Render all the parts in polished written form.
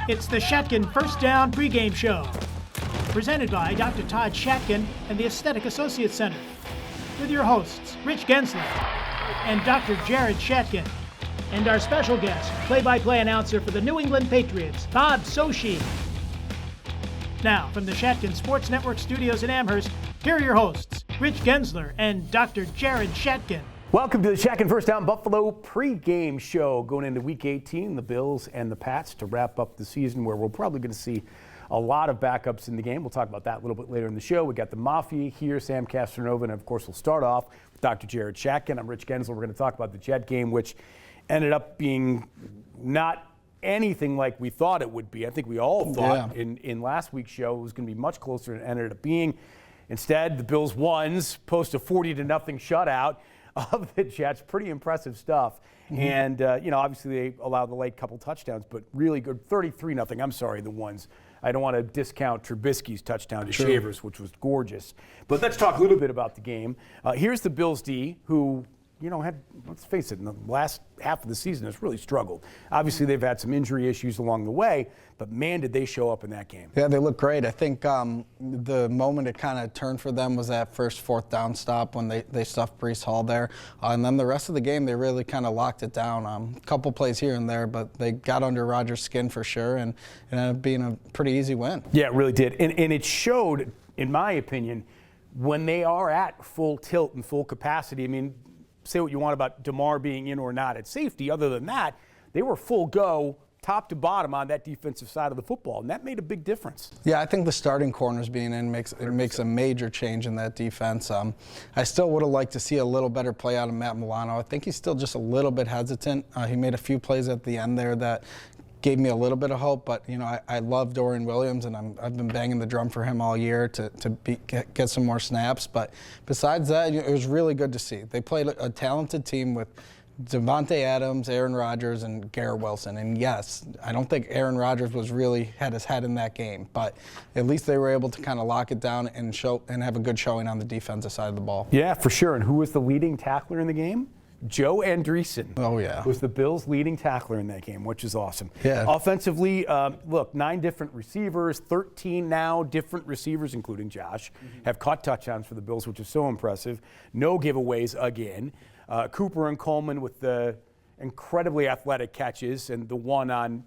It's the Shatkin First Down pregame show, presented by Dr. Todd Shatkin and the Aesthetic Associates Center, with your hosts, Rich Gaenzler and Dr. Jared Shatkin, and our special guest, play-by-play announcer for the New England Patriots, Bob Socci. Now, from the Shatkin Sports Network studios in Amherst, here are your hosts, Rich Gaenzler and Dr. Jared Shatkin. Welcome to the Shatkin First Down Buffalo pregame show going into Week 18, the Bills and the Pats to wrap up the season where we're probably going to see a lot of backups in the game. We'll talk about that a little bit later in the show. We got the Mafia here, Sam Castronova, and of course we'll start off with Dr. Jared Shatkin. I'm Rich Gaenzler. We're going to talk about the Jet game, which ended up being not anything like we thought it would be. I think we all thought in last week's show it was going to be much closer than it ended up being. Instead, the Bills wons, post a 40-0 shutout of the Jets. Pretty impressive stuff. And, obviously they allowed the late couple touchdowns, but really good. 33-0. I'm sorry, the ones. I don't want to discount Trubisky's touchdown to Shavers, which was gorgeous. But let's talk a little bit about the game. Here's the Bills D, who, had, let's face it, in the last half of the season has really struggled. Obviously, they've had some injury issues along the way, but man, did they show up in that game. Yeah, they look great. I think the moment it kind of turned for them was that first fourth down stop when they stuffed Breece Hall there. And then the rest of the game, they really kind of locked it down. A couple plays here and there, but they got under Rodgers' skin for sure, and it ended up being a pretty easy win. Yeah, it really did. And it showed, in my opinion, when they are at full tilt and full capacity. I mean, say what you want about DeMar being in or not at safety. Other than that, they were full go, top to bottom on that defensive side of the football, and that made a big difference. Yeah, I think the starting corners being in makes a major change in that defense. I still would have liked to see a little better play out of Matt Milano. I think he's still just a little bit hesitant. He made a few plays at the end there that gave me a little bit of hope, but I love Dorian Williams, and I've been banging the drum for him all year to get some more snaps. But besides that, it was really good to see. They played a talented team with Devontae Adams, Aaron Rodgers, and Garrett Wilson. And yes, I don't think Aaron Rodgers had his head in that game, but at least they were able to kind of lock it down and have a good showing on the defensive side of the ball. Yeah, for sure. And who was the leading tackler in the game? Joe Andreessen. Oh, yeah. Was the Bills' leading tackler in that game, which is awesome. Yeah. Offensively, 9 different receivers, 13 now different receivers, including Josh, have caught touchdowns for the Bills, which is so impressive. No giveaways again. Cooper and Coleman with the incredibly athletic catches and the one on,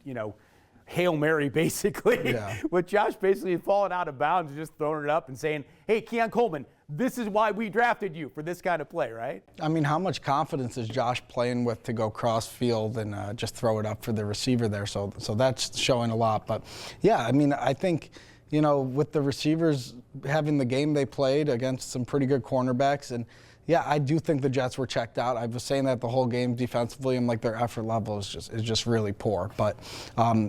Hail Mary, basically, with Josh basically falling out of bounds and just throwing it up and saying, hey, Keon Coleman, this is why we drafted you for this kind of play, right? I mean, how much confidence is Josh playing with to go cross field and just throw it up for the receiver there? So that's showing a lot. But, yeah, I mean, I think, with the receivers having the game they played against some pretty good cornerbacks, and yeah, I do think the Jets were checked out. I was saying that the whole game defensively, and their effort level is just really poor. But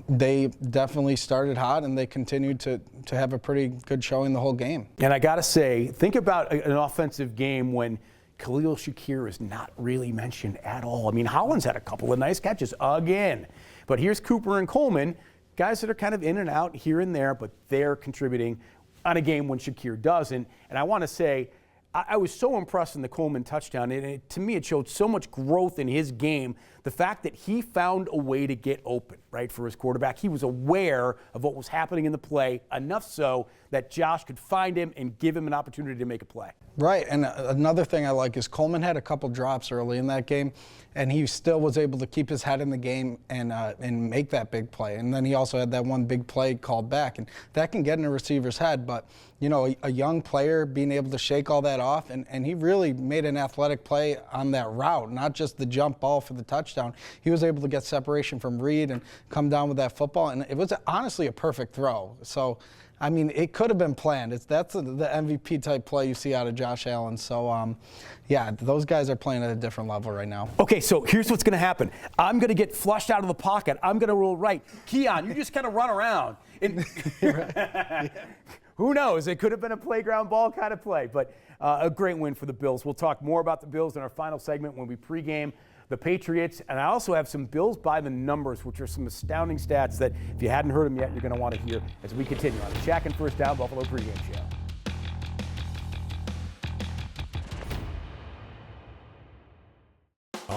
they definitely started hot, and they continued to have a pretty good showing the whole game. And I got to say, think about an offensive game when Khalil Shakir is not really mentioned at all. I mean, Hollins had a couple of nice catches again. But here's Cooper and Coleman, guys that are kind of in and out here and there, but they're contributing on a game when Shakir doesn't. And I want to say, I was so impressed in the Coleman touchdown, and to me it showed so much growth in his game. The fact that he found a way to get open, right, for his quarterback. He was aware of what was happening in the play, enough so that Josh could find him and give him an opportunity to make a play. Right, and another thing I like is Coleman had a couple drops early in that game, and he still was able to keep his head in the game and make that big play. And then he also had that one big play called back, and that can get in a receiver's head. But, a young player being able to shake all that off, and he really made an athletic play on that route, not just the jump ball for the touchdown. He was able to get separation from Reed and come down with that football, and it was honestly a perfect throw. So, I mean, it could have been planned. That's the MVP type play you see out of Josh Allen. So, yeah, those guys are playing at a different level right now. Okay, so here's what's going to happen. I'm going to get flushed out of the pocket. I'm going to roll right. Keon, you just kind of run around. And who knows? It could have been a playground ball kind of play, but a great win for the Bills. We'll talk more about the Bills in our final segment when we pregame the Patriots. And I also have some Bills by the numbers, which are some astounding stats that if you hadn't heard them yet, you're going to want to hear as we continue on the Shatkin First Down Buffalo pregame show.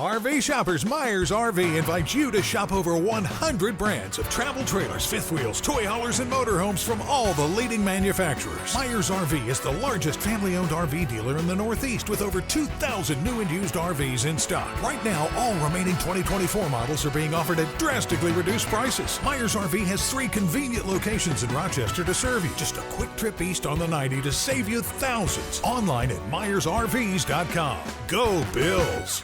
RV shoppers, Myers RV invites you to shop over 100 brands of travel trailers, fifth wheels, toy haulers, and motorhomes from all the leading manufacturers. Myers RV is the largest family-owned RV dealer in the Northeast with over 2,000 new and used RVs in stock. Right now, all remaining 2024 models are being offered at drastically reduced prices. Myers RV has 3 convenient locations in Rochester to serve you. Just a quick trip east on the 90 to save you thousands. Online at MyersRVs.com. Go Bills!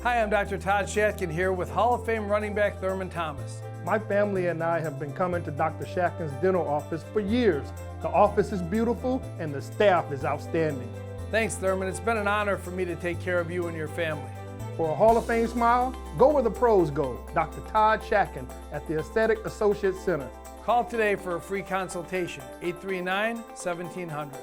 Hi, I'm Dr. Todd Shatkin here with Hall of Fame running back Thurman Thomas. My family and I have been coming to Dr. Shatkin's dental office for years. The office is beautiful and the staff is outstanding. Thanks, Thurman. It's been an honor for me to take care of you and your family. For a Hall of Fame smile, go where the pros go. Dr. Todd Shatkin at the Aesthetic Associates Center. Call today for a free consultation, 839-1700.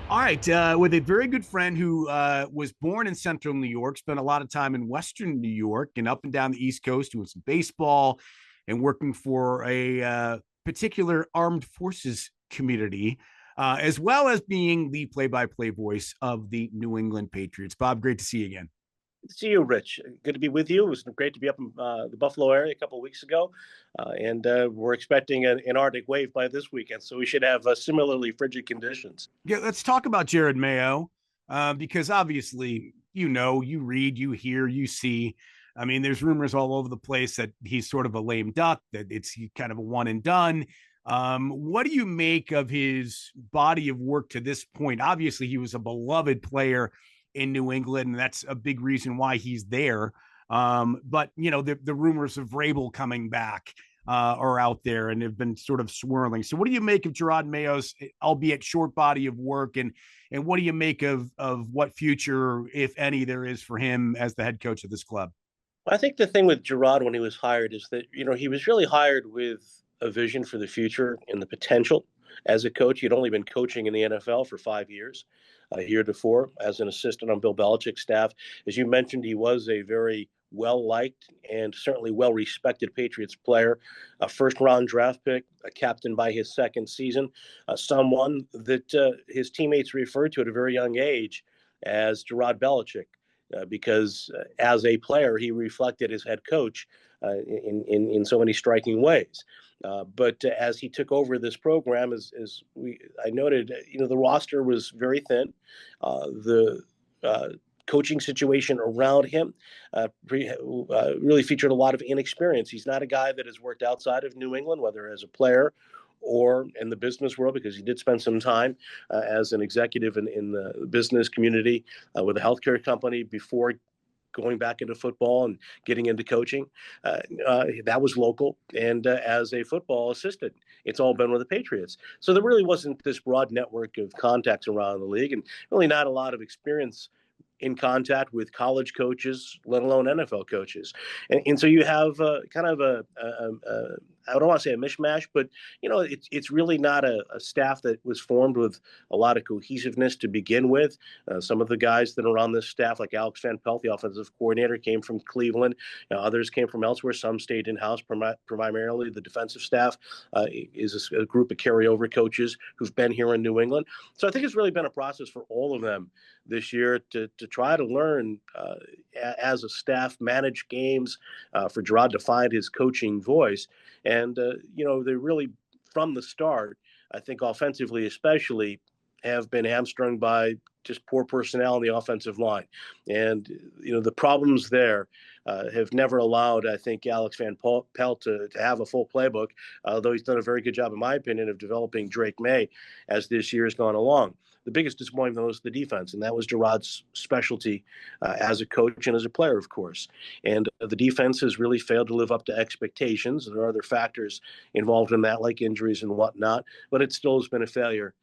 All right, with a very good friend who was born in central New York, spent a lot of time in western New York and up and down the East Coast doing some baseball and working for a particular armed forces community, as well as being the play-by-play voice of the New England Patriots. Bob, great to see you again. Good to see you, Rich. Good to be with you. It was great to be up in the Buffalo area a couple of weeks ago, and we're expecting an Arctic wave by this weekend, so we should have similarly frigid conditions. Yeah, let's talk about Jared Mayo, because obviously, you know, you read, you hear, you see. I mean, there's rumors all over the place that he's sort of a lame duck, that it's kind of a one and done. What do you make of his body of work to this point? Obviously, he was a beloved player in New England, and that's a big reason why he's there. But, you know, the rumors of Vrabel coming back are out there and have been sort of swirling. So what do you make of Jerod Mayo's, albeit short body of work, and what do you make of what future, if any, there is for him as the head coach of this club? I think the thing with Gerard when he was hired is that, you know, he was really hired with a vision for the future and the potential as a coach. He'd only been coaching in the NFL for 5 years. Heretofore as an assistant on Bill Belichick's staff. As you mentioned, he was a very well-liked and certainly well-respected Patriots player, a first-round draft pick, a captain by his second season, someone that his teammates referred to at a very young age as Gerard Belichick, because as a player, he reflected his head coach in so many striking ways. But as he took over this program, I noted, you know, the roster was very thin. The coaching situation around him really featured a lot of inexperience. He's not a guy that has worked outside of New England, whether as a player or in the business world, because he did spend some time as an executive in the business community with a healthcare company before going back into football and getting into coaching. That was local. And as a football assistant, it's all been with the Patriots. So there really wasn't this broad network of contacts around the league, and really not a lot of experience in contact with college coaches, let alone NFL coaches. And so you have kind of I don't want to say a mishmash, but, you know, it's really not a staff that was formed with a lot of cohesiveness to begin with. Some of the guys that are on this staff, like Alex Van Pelt, the offensive coordinator, came from Cleveland. Others came from elsewhere. Some stayed in-house. Primarily the defensive staff is a group of carryover coaches who've been here in New England. So I think it's really been a process for all of them this year to try to learn as a staff, manage games, for Gerard to find his coaching voice. And, you know, they really, from the start, I think offensively especially, have been hamstrung by just poor personnel on the offensive line. And, you know, the problems there have never allowed, I think, Alex Van Pelt to have a full playbook, although he's done a very good job, in my opinion, of developing Drake May as this year has gone along. The biggest disappointment was the defense, and that was Gerard's specialty as a coach and as a player, of course. And the defense has really failed to live up to expectations. There are other factors involved in that, like injuries and whatnot, but it still has been a failure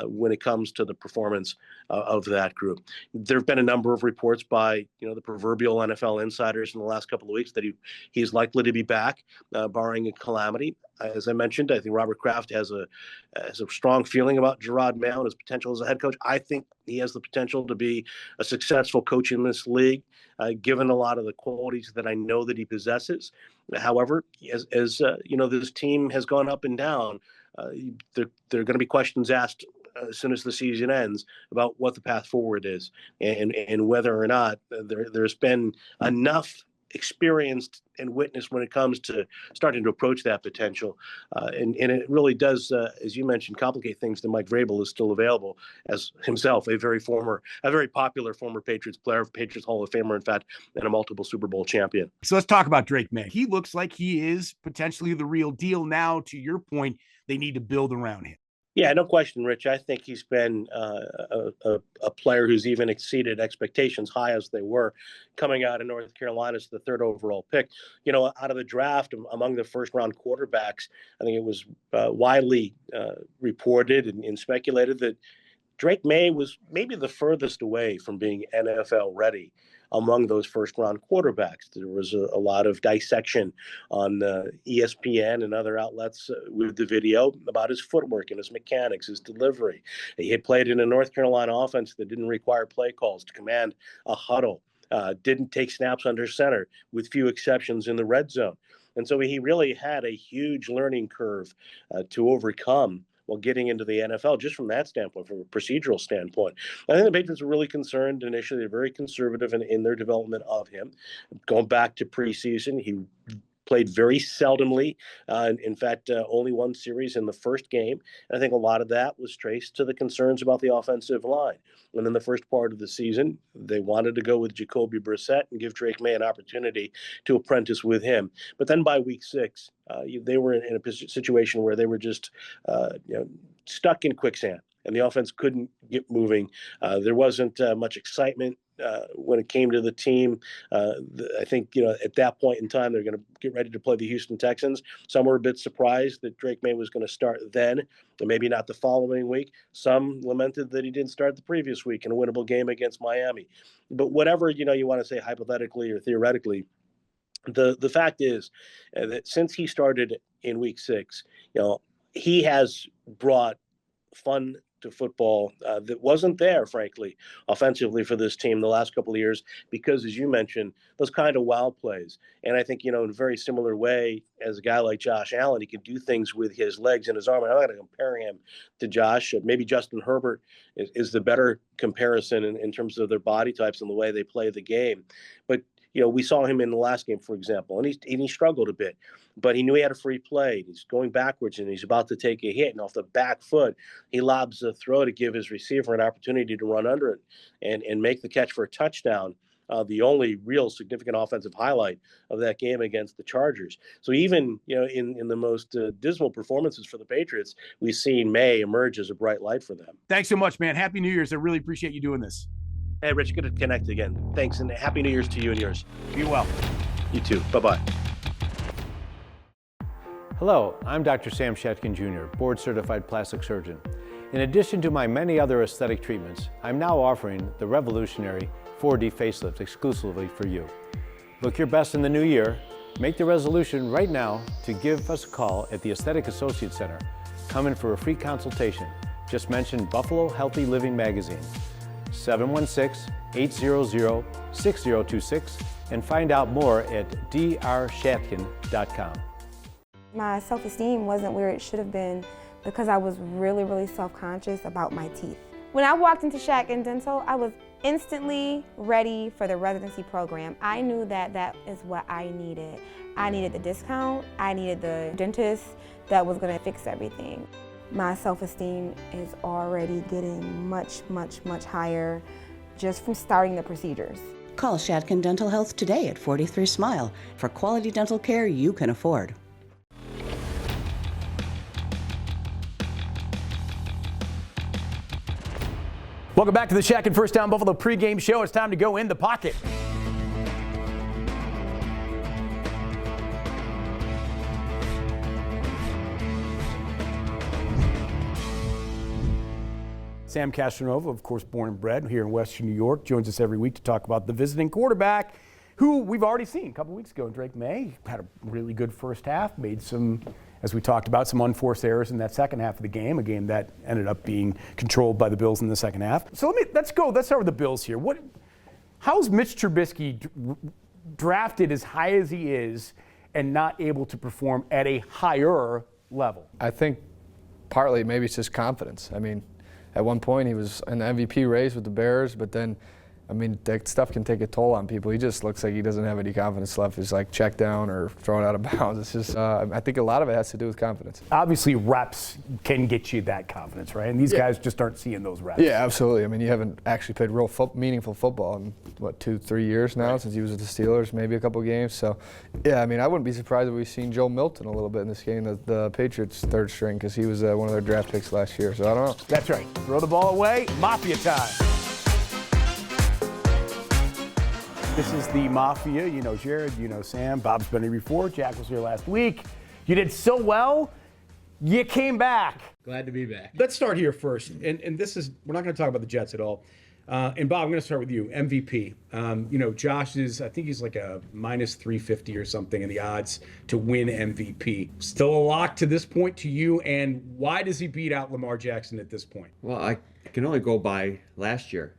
when it comes to the performance of that group. There have been a number of reports by the proverbial NFL insiders in the last couple of weeks that he's likely to be back, barring a calamity. As I mentioned, I think Robert Kraft has a strong feeling about Gerard Mayo and his potential as a head coach. I think he has the potential to be a successful coach in this league, given a lot of the qualities that I know that he possesses. However, as this team has gone up and down, there are going to be questions asked as soon as the season ends about what the path forward is and whether or not there's been enough experienced and witnessed when it comes to starting to approach that potential. And it really does, as you mentioned, complicate things that Mike Vrabel is still available as himself, a very popular former Patriots player, Patriots Hall of Famer, in fact, and a multiple Super Bowl champion. So let's talk about Drake May. He looks like he is potentially the real deal now. To your point, they need to build around him. Yeah, no question, Rich. I think he's been a player who's even exceeded expectations, high as they were, coming out of North Carolina as the third overall pick. Out of the draft, among the first-round quarterbacks, I think it was widely reported and speculated that Drake May was maybe the furthest away from being NFL ready among those first-round quarterbacks. There was a lot of dissection on ESPN and other outlets with the video about his footwork and his mechanics, his delivery. He had played in a North Carolina offense that didn't require play calls to command a huddle, didn't take snaps under center, with few exceptions in the red zone. And so he really had a huge learning curve to overcome while getting into the NFL, just from that standpoint, from a procedural standpoint. I think the Patriots were really concerned initially. They're very conservative in their development of him. Going back to preseason, he played very seldomly. In fact, only one series in the first game. And I think a lot of that was traced to the concerns about the offensive line. And in the first part of the season, they wanted to go with Jacoby Brissett and give Drake May an opportunity to apprentice with him. But then by week 6, they were in a situation where they were just stuck in quicksand, and the offense couldn't get moving. There wasn't much excitement when it came to the team. I think, at that point in time, they're going to get ready to play the Houston Texans. Some were a bit surprised that Drake May was going to start then, and maybe not the following week. Some lamented that he didn't start the previous week in a winnable game against Miami. But whatever, you want to say hypothetically or theoretically, the fact is that since he started in week 6, he has brought fun to football that wasn't there, frankly, offensively for this team the last couple of years, because, as you mentioned, those kind of wow plays. And I think, in a very similar way as a guy like Josh Allen, he can do things with his legs and his arm. And I'm not going to compare him to Josh. Maybe Justin Herbert is the better comparison in terms of their body types and the way they play the game. But we saw him in the last game, for example, and he struggled a bit, but he knew he had a free play. He's going backwards, and he's about to take a hit, and off the back foot, he lobs a throw to give his receiver an opportunity to run under it and make the catch for a touchdown. The only real significant offensive highlight of that game against the Chargers. So even in the most dismal performances for the Patriots, we've seen May emerge as a bright light for them. Thanks so much, man. Happy New Year's. I really appreciate you doing this. Hey, Rich, good to connect again. Thanks, and Happy New Year's to you and yours. Be well. You too. Bye-bye. Hello, I'm Dr. Sam Shatkin Jr., board-certified plastic surgeon. In addition to my many other aesthetic treatments, I'm now offering the revolutionary 4D facelift exclusively for you. Look your best in the new year. Make the resolution right now to give us a call at the Aesthetic Associate Center. Come in for a free consultation. Just mention Buffalo Healthy Living Magazine. 716-800-6026 and find out more at drshatkin.com. My self-esteem wasn't where it should have been because I was really, really self-conscious about my teeth. When I walked into Shatkin Dental, I was instantly ready for the residency program. I knew that that is what I needed. I needed the discount. I needed the dentist that was going to fix everything. My self-esteem is already getting much, much, much higher just from starting the procedures. Call Shatkin Dental Health today at 43 Smile for quality dental care you can afford. Welcome back to the Shatkin First Down Buffalo pregame show. It's time to go in the pocket. Sam Castronova, of course, born and bred here in Western New York, joins us every week to talk about the visiting quarterback, who we've already seen a couple weeks ago. Drake May had a really good first half, made some, as we talked about, some unforced errors in that second half of the game, a game that ended up being controlled by the Bills in the second half. So let's start with the Bills here. How's Mitch Trubisky drafted as high as he is and not able to perform at a higher level? I think partly maybe it's just confidence. I mean, at one point he was in the MVP race with the Bears, but then, I mean, that stuff can take a toll on people. He just looks like he doesn't have any confidence left. He's like checked down or thrown out of bounds. It's just, I think a lot of it has to do with confidence. Obviously, reps can get you that confidence, right? And these guys just aren't seeing those reps. Yeah, absolutely. I mean, you haven't actually played real meaningful football in, 2-3 years now, since he was with the Steelers, maybe a couple games. So, yeah, I mean, I wouldn't be surprised if we've seen Joe Milton a little bit in this game, the Patriots' third string, because he was one of their draft picks last year. So I don't know. That's right. Throw the ball away. Mafia time. This is the Mafia. You know Jared, you know Sam. Bob's been here before. Jack was here last week. You did so well, you came back. Glad to be back. Let's start here first. And this is, we're not going to talk about the Jets at all. And Bob, I'm going to start with you. MVP. Josh is, I think he's like a minus 350 or something in the odds to win MVP. Still a lock to this point to you. And why does he beat out Lamar Jackson at this point? Well, I can only go by last year,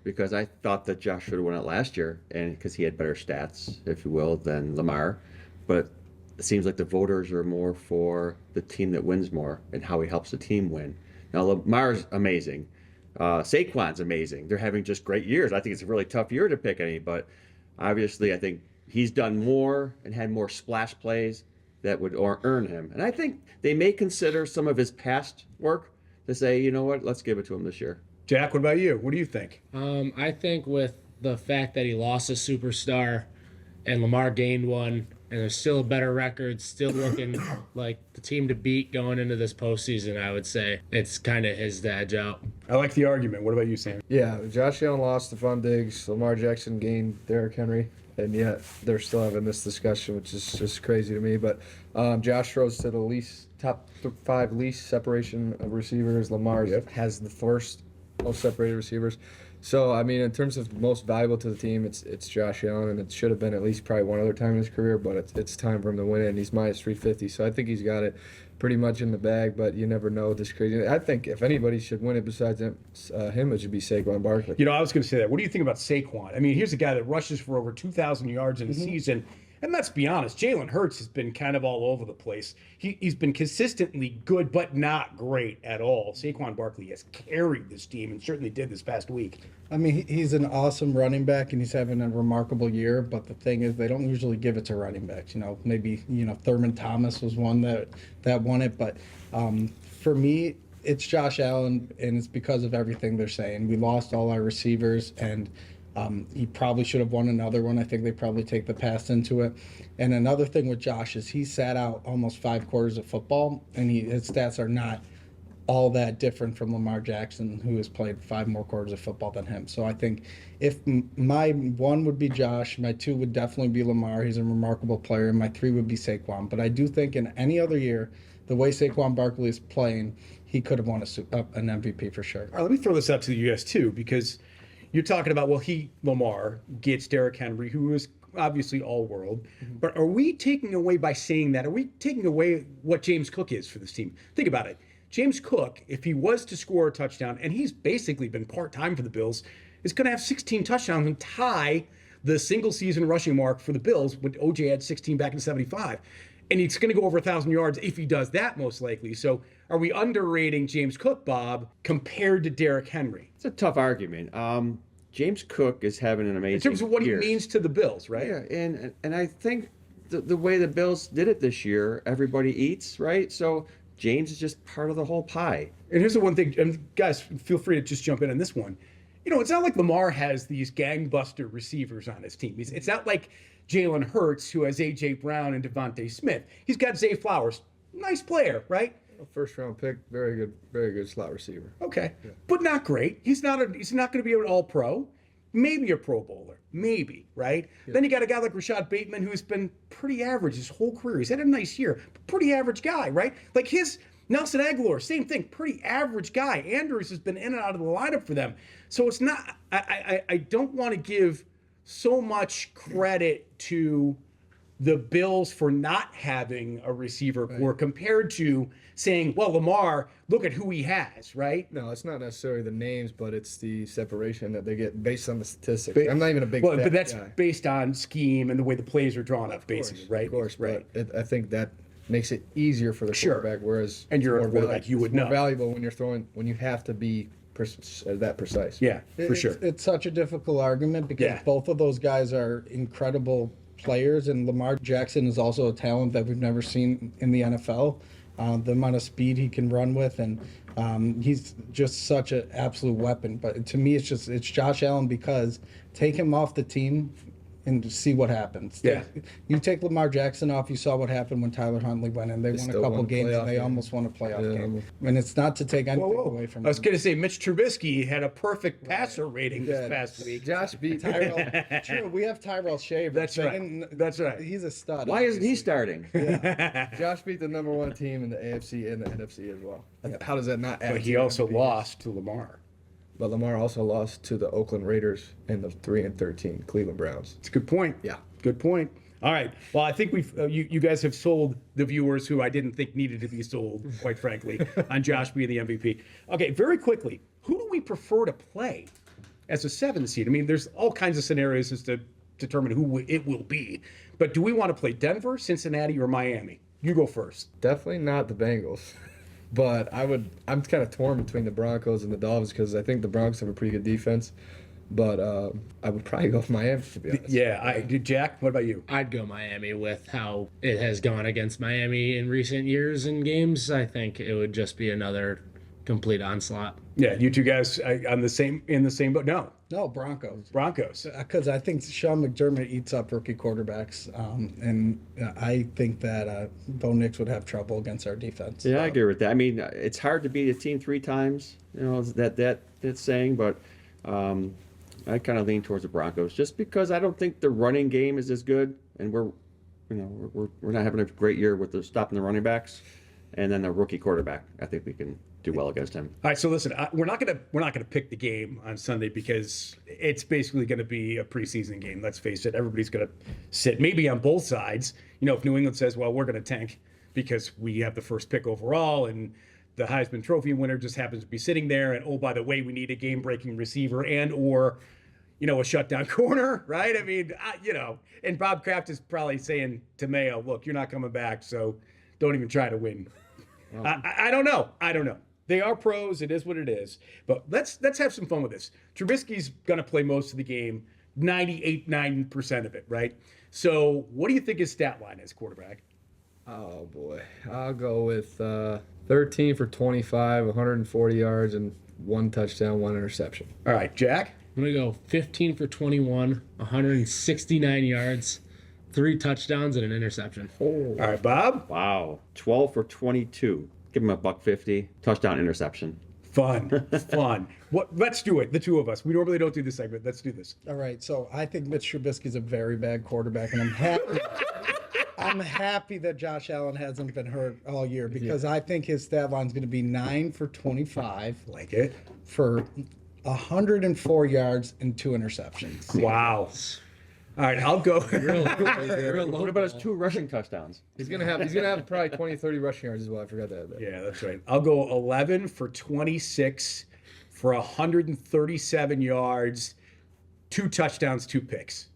because I thought that Josh should have won it last year, and because he had better stats, if you will, than Lamar. But it seems like the voters are more for the team that wins more and how he helps the team win. Now, Lamar's amazing. Saquon's amazing. They're having just great years. I think it's a really tough year to pick any, but obviously I think he's done more and had more splash plays that would earn him. And I think they may consider some of his past work to say, you know what, let's give it to him this year. Jack, what about you? What do you think? I think with the fact that he lost a superstar and Lamar gained one, and there's still a better record, still looking like the team to beat going into this postseason, I would say it's kind of his edge out. I like the argument. What about you, Sam? Yeah, Josh Allen lost Stephon Diggs, Lamar Jackson gained Derrick Henry, and yet they're still having this discussion, which is just crazy to me. But Josh throws to the top 5 least separation of receivers. Lamar has the first most separated receivers. So, I mean, in terms of most valuable to the team, it's Josh Allen, and it should have been at least probably one other time in his career, but it's time for him to win it, and he's minus 350. So I think he's got it pretty much in the bag, but you never know this crazy. I think if anybody should win it besides him, it should be Saquon Barkley. I was going to say that. What do you think about Saquon? I mean, here's a guy that rushes for over 2,000 yards in a season. And let's be honest, Jalen Hurts has been kind of all over the place. He's been consistently good, but not great at all. Saquon Barkley has carried this team and certainly did this past week. I mean, he's an awesome running back, and he's having a remarkable year. But the thing is, they don't usually give it to running backs. Maybe Thurman Thomas was one that won it. But for me, it's Josh Allen, and it's because of everything they're saying. We lost all our receivers, and he probably should have won another one. I think they probably take the pass into it. And another thing with Josh is he sat out almost 5 quarters of football, and his stats are not all that different from Lamar Jackson, who has played 5 more quarters of football than him. So I think if my 1 would be Josh, my 2 would definitely be Lamar. He's a remarkable player. And my 3 would be Saquon. But I do think in any other year, the way Saquon Barkley is playing, he could have won an MVP for sure. All right, let me throw this up to the U.S. too, because you're talking about, Lamar gets Derrick Henry, who is obviously all-world. But are we taking away by saying that? Are we taking away what James Cook is for this team? Think about it. James Cook, if he was to score a touchdown, and he's basically been part-time for the Bills, is going to have 16 touchdowns and tie the single-season rushing mark for the Bills when OJ had 16 back in 75. And he's going to go over 1,000 yards if he does that, most likely. So are we underrating James Cook, Bob, compared to Derrick Henry? It's a tough argument. James Cook is having an amazing in terms of what he means to the Bills, right? Yeah, and I think the way the Bills did it this year, everybody eats, right? So James is just part of the whole pie. And here's the one thing, and guys, feel free to just jump in on this one. It's not like Lamar has these gangbuster receivers on his team. It's not like Jalen Hurts, who has A.J. Brown and Devontae Smith. He's got Zay Flowers. Nice player, right? First-round pick, very good slot receiver. Okay, yeah. But not great. He's not going to be an all-pro. Maybe a Pro Bowler. Maybe, right? Yeah. Then you got a guy like Rashad Bateman, who's been pretty average his whole career. He's had a nice year, but pretty average guy, right? Like his Nelson Aguilar, same thing, pretty average guy. Andrews has been in and out of the lineup for them. So it's not, I don't want to give so much credit to the Bills for not having a receiver core compared to saying, well, Lamar, look at who he has, right? No, it's not necessarily the names, but it's the separation that they get based on the statistics. I'm not even a big Well, stat but that's guy. based on scheme and the way the plays are drawn up, basically, right? Of course, right. But I think that makes it easier for the Sure. quarterback, whereas And you're a it's more quarterback, you would it's more know. valuable when you're throwing, when you have to be that precise. Yeah, for sure. It's such a difficult argument because both of those guys are incredible players, and Lamar Jackson is also a talent that we've never seen in the NFL. The amount of speed he can run with, and he's just such an absolute weapon. But to me, it's Josh Allen, because take him off the team and see what happens. Yeah. You take Lamar Jackson off, you saw what happened when Tyler Huntley went in. They won a still couple won a games, and playoff they game. almost won a playoff game. And it's not to take anything away from I was him. going to say Mitch Trubisky had a perfect passer rating this past week. Josh beat Tyrell. True, we have Tyrell Shaver. That's right. That's right. He's a stud. Why isn't he starting? Josh beat the number 1 team in the AFC and the NFC as well. How does that not add? But he also lost to Lamar. But Lamar also lost to the Oakland Raiders and the 3-13 Cleveland Browns. It's a good point. Yeah. Good point. All right. Well, I think we've you guys have sold the viewers who I didn't think needed to be sold, quite frankly, on Josh being the MVP. Okay, very quickly, who do we prefer to play as a 7 seed? I mean, there's all kinds of scenarios as to determine who it will be. But do we want to play Denver, Cincinnati, or Miami? You go first. Definitely not the Bengals. But I'm kind of torn between the Broncos and the Dolphins because I think the Broncos have a pretty good defense. But I would probably go with Miami, to be honest. Yeah, Jack, what about you? I'd go Miami with how it has gone against Miami in recent years in games. I think it would just be another complete onslaught. Yeah, you two guys in the same boat? No, Broncos. Broncos. Because I think Sean McDermott eats up rookie quarterbacks, and I think that Bo Nix would have trouble against our defense. Yeah, I agree with that. I mean, it's hard to beat a team 3 times. You know, that's saying, but I kind of lean towards the Broncos just because I don't think the running game is as good, and we're not having a great year with stopping the running backs, and then the rookie quarterback. I think we can do well against him. All right, so listen, we're not gonna pick the game on Sunday because it's basically gonna be a preseason game. Let's face it, everybody's gonna sit maybe on both sides. You know, if New England says, "Well, we're gonna tank because we have the first pick overall," and the Heisman Trophy winner just happens to be sitting there, and oh, by the way, we need a game-breaking receiver and/or a shutdown corner, right? I mean, and Bob Kraft is probably saying to Mayo, "Look, you're not coming back, so don't even try to win." I don't know. They are pros. It is what it is. But let's have some fun with this. Trubisky's going to play most of the game, 98% of it, right? So what do you think his stat line is, quarterback? Oh, boy. I'll go with 13 for 25, 140 yards, and 1 touchdown, 1 interception. All right, Jack? I'm going to go 15 for 21, 169 yards, 3 touchdowns, and an interception. All right, Bob? Wow. 12 for 22. Give him a $150. Touchdown, interception. Fun. Let's do it, the two of us. We normally don't do this segment. Let's do this. All right, so I think Mitch Trubisky's a very bad quarterback, and I'm happy that Josh Allen hasn't been hurt all year because I think his stat line's going to be 9 for 25. Like it. For 104 yards and 2 interceptions. Wow. All right, I'll go. What about his 2 rushing touchdowns? He's gonna have probably 20, 30 rushing yards as well. I forgot that. Yeah, that's right. I'll go 11 for 26 for 137 yards, 2 touchdowns, 2 picks.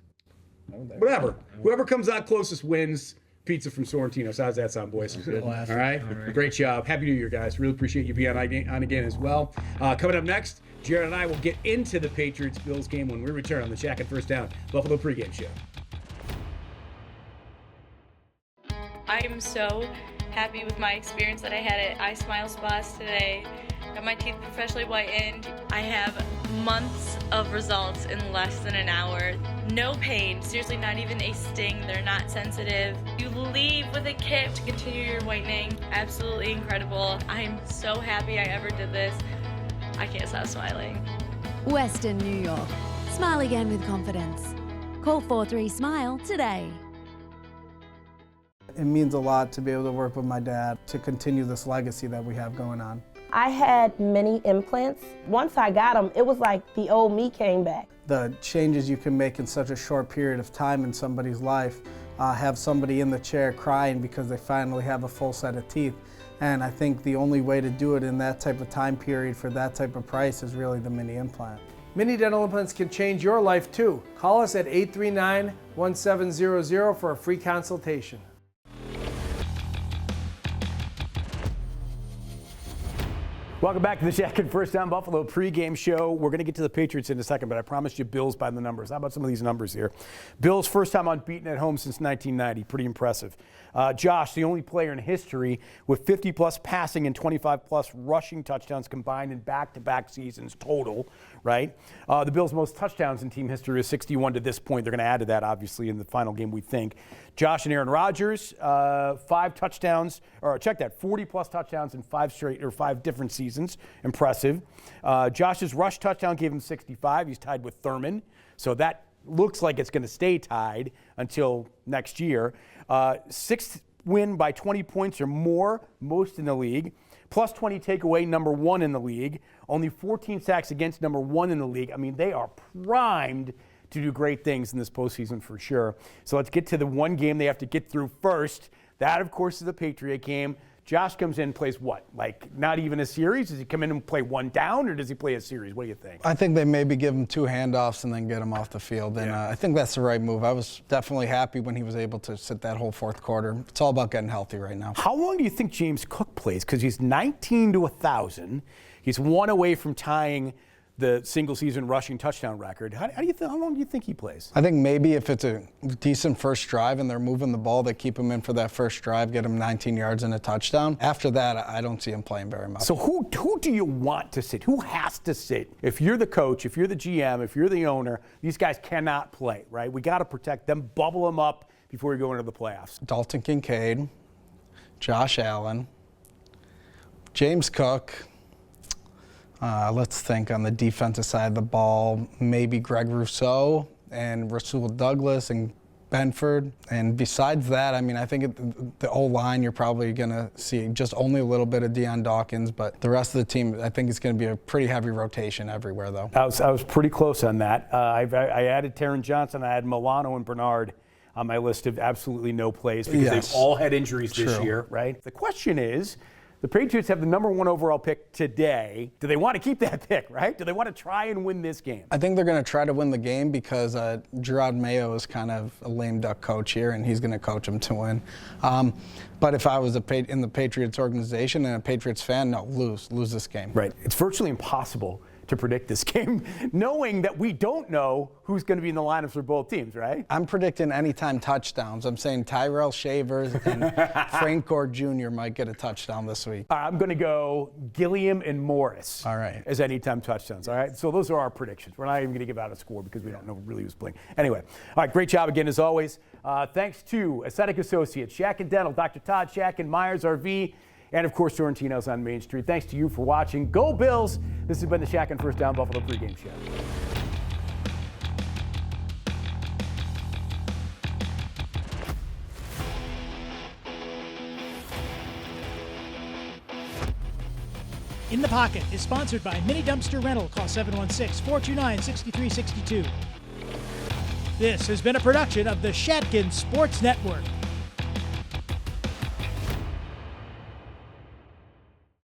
Whatever. Whoever comes out closest wins. Pizza from Sorrentino's. How's that sound, boys? All right. Great job. Happy New Year, guys. Really appreciate you being on again as well. Coming up next, Jared and I will get into the Patriots-Bills game when we return on the Shatkin First Down Buffalo Pregame Show. I am so happy with my experience that I had at I Smile Spas today. Got my teeth professionally whitened. I have months of results in less than an hour. No pain, seriously, not even a sting. They're not sensitive. You leave with a kit to continue your whitening. Absolutely incredible. I'm so happy I ever did this. I can't stop smiling. Western New York. Smile again with confidence. Call 43-SMILE today. It means a lot to be able to work with my dad to continue this legacy that we have going on. I had many implants. Once I got them, it was like the old me came back. The changes you can make in such a short period of time in somebody's life, have somebody in the chair crying because they finally have a full set of teeth. And I think the only way to do it in that type of time period for that type of price is really the mini implant. Mini dental implants can change your life too. Call us at 839-1700 for a free consultation. Welcome back to the Shatkin First Down Buffalo pregame show. We're going to get to the Patriots in a second, but I promised you Bills by the numbers. How about some of these numbers here? Bills first time unbeaten at home since 1990. Pretty impressive. Josh, the only player in history with 50-plus passing and 25-plus rushing touchdowns combined in back-to-back seasons total, right? The Bills' most touchdowns in team history is 61 to this point. They're going to add to that, obviously, in the final game, we think. Josh and Aaron Rodgers, 5 touchdowns, or check that, 40-plus touchdowns in 5 different seasons. Impressive. Josh's rush touchdown gave him 65. He's tied with Thurman. So that looks like it's going to stay tied until next year. 6th win by 20 points or more, most in the league. Plus 20 takeaway, number 1 in the league. Only 14 sacks against, number 1 in the league. I mean, they are primed to do great things in this postseason for sure. So let's get to the one game they have to get through first. That, of course, is the Patriot game. Josh comes in and plays what? Like not even a series? Does he come in and play one down, or does he play a series? What do you think? I think they maybe give him 2 handoffs and then get him off the field. And I think that's the right move. I was definitely happy when he was able to sit that whole 4th quarter. It's all about getting healthy right now. How long do you think James Cook plays? Because he's 19 to 1,000. He's 1 away from tying the single-season rushing touchdown record. How long do you think he plays? I think maybe if it's a decent first drive and they're moving the ball, they keep him in for that first drive, get him 19 yards and a touchdown. After that, I don't see him playing very much. So who do you want to sit? Who has to sit? If you're the coach, if you're the GM, if you're the owner, these guys cannot play, right? We got to protect them, bubble them up before we go into the playoffs. Dalton Kincaid, Josh Allen, James Cook. Let's think on the defensive side of the ball, maybe Greg Rousseau and Rasul Douglas and Benford. And besides that, I mean, I think the O-line, you're probably going to see just only a little bit of Deion Dawkins, but the rest of the team, I think it's going to be a pretty heavy rotation everywhere, though. I was pretty close on that. I added Taron Johnson. I had Milano and Bernard on my list of absolutely no plays because they've all had injuries this year, right? The question is, the Patriots have the number 1 overall pick today. Do they want to keep that pick, right? Do they want to try and win this game? I think they're going to try to win the game because Gerard Mayo is kind of a lame duck coach here, and he's going to coach them to win. But if I was in the Patriots organization and a Patriots fan, no, lose this game. Right. It's virtually impossible to predict this game, knowing that we don't know who's going to be in the lineups for both teams, right? I'm predicting anytime touchdowns. I'm saying Tyrell Shavers and Frank Gore Jr. might get a touchdown this week. I'm going to go Gilliam and Morris as anytime touchdowns, all right? So those are our predictions. We're not even going to give out a score because we don't know really who's playing. Anyway, all right, great job again as always. Thanks to Aesthetic Associates, Shatkin Dental, Dr. Todd Shatkin, Myers RV, and, of course, Sorrentino's on Main Street. Thanks to you for watching. Go Bills! This has been the Shatkin First Down Buffalo pregame show. In the Pocket is sponsored by Mini Dumpster Rental. Call 716-429-6362. This has been a production of the Shatkin Sports Network.